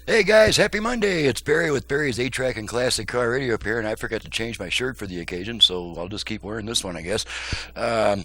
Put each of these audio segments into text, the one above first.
Hey guys, happy Monday! It's Barry with Barry's 8-Track and Classic Car Radio up here, and I forgot to change my shirt for the occasion, so I'll just keep wearing this one, I guess. Um,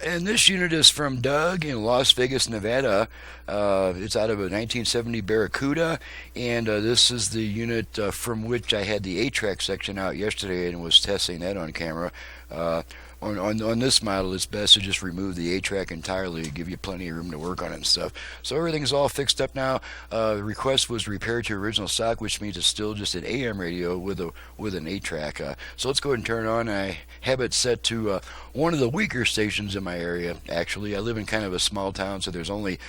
and this unit is from Doug in Las Vegas, Nevada. It's out of a 1970 Barracuda, and this is the unit from which I had the 8-Track section out yesterday and was testing that on camera. Uh, on this model, it's best to just remove the 8-Track entirely, give you plenty of room to work on it and stuff. So everything's all fixed up now. The request was repaired to original stock, which means it's still just an AM radio with an 8-Track. So let's go ahead and turn it on. I have it set to one of the weaker stations in my area. Actually, I live in kind of a small town, so there's only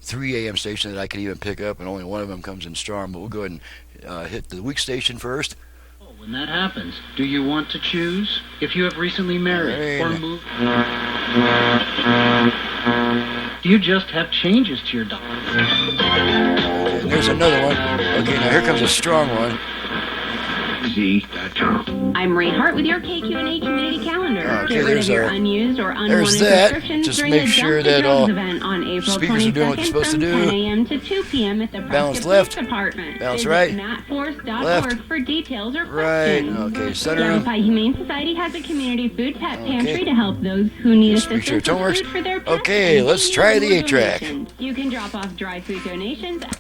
3 AM stations that I can even pick up, and only one of them comes in strong. But we'll go ahead and hit the weak station first. When that happens, do you want to choose? If you have recently married or moved, do you just have changes to your doctor? And there's another one. Okay, now here comes a strong one. I'm Ray Hart with your KQ&A community calendar. Okay, Get rid of your unused or unwanted subscriptions just during make the sure Dump the that all Jones event on April speakers are doing what they're 22nd supposed to from do. 10 a.m. to 2 p.m. at the Balance Prescott left. Police Department. Balance Visit right. matforce.org Left. for details or Right. questions. Okay, center him. Delphi Humane Society has a community food pet pantry to help those who need Just make assistance sure it with works. food for their pets. Okay, and let's need try the more 8-Track. donations. You can drop off dry food donations at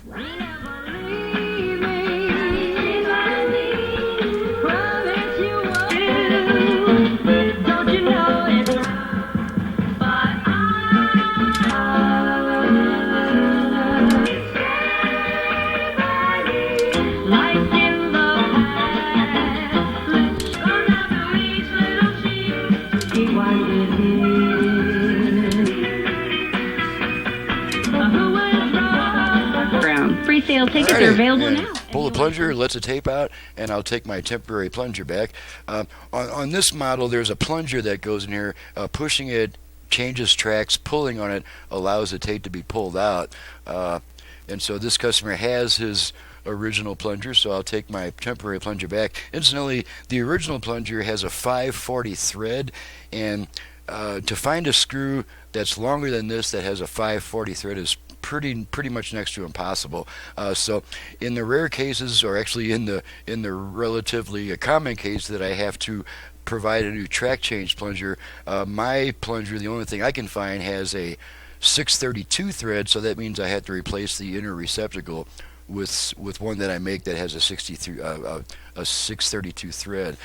Free sale tickets are available now. Pull the plunger, lets the tape out, and I'll take my temporary plunger back. On this model, there's a plunger that goes in here. Pushing it changes tracks. Pulling on it allows the tape to be pulled out. And so this customer has his original plunger, so I'll take my temporary plunger back. Incidentally, the original plunger has a 540 thread, and to find a screw that's longer than this that has a 540 thread is pretty much next to impossible. So in the rare cases, or actually in the relatively common case that I have to provide a new track change plunger, my plunger, the only thing I can find, has a 632 thread, so that means I have to replace the inner receptacle with one that I make that has a 632 thread.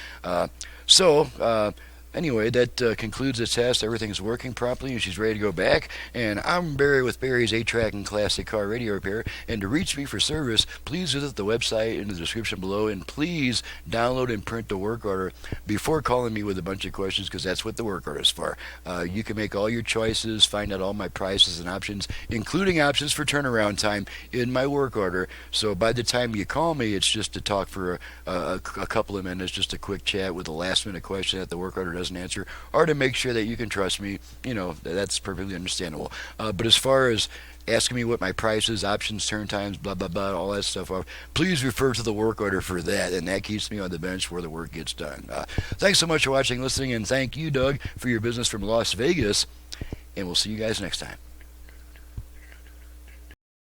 Anyway, that concludes the test. Everything's working properly, and she's ready to go back. And I'm Barry with Barry's 8-Track and Classic Car Radio Repair. And to reach me for service, please visit the website in the description below, and please download and print the work order before calling me with a bunch of questions, because that's what the work order is for. You can make all your choices, find out all my prices and options, including options for turnaround time in my work order. So by the time you call me, it's just to talk for a couple of minutes, just a quick chat with a last-minute question that the work order doesn't answer, or to make sure that you can trust me. That's perfectly understandable. But as far as asking me what my price is, options, turn times, blah blah blah, all that stuff, please refer to the work order for that, and that keeps me on the bench where the work gets done. Thanks so much for watching, listening, and thank you, Doug, for your business from Las Vegas, and we'll see you guys next time.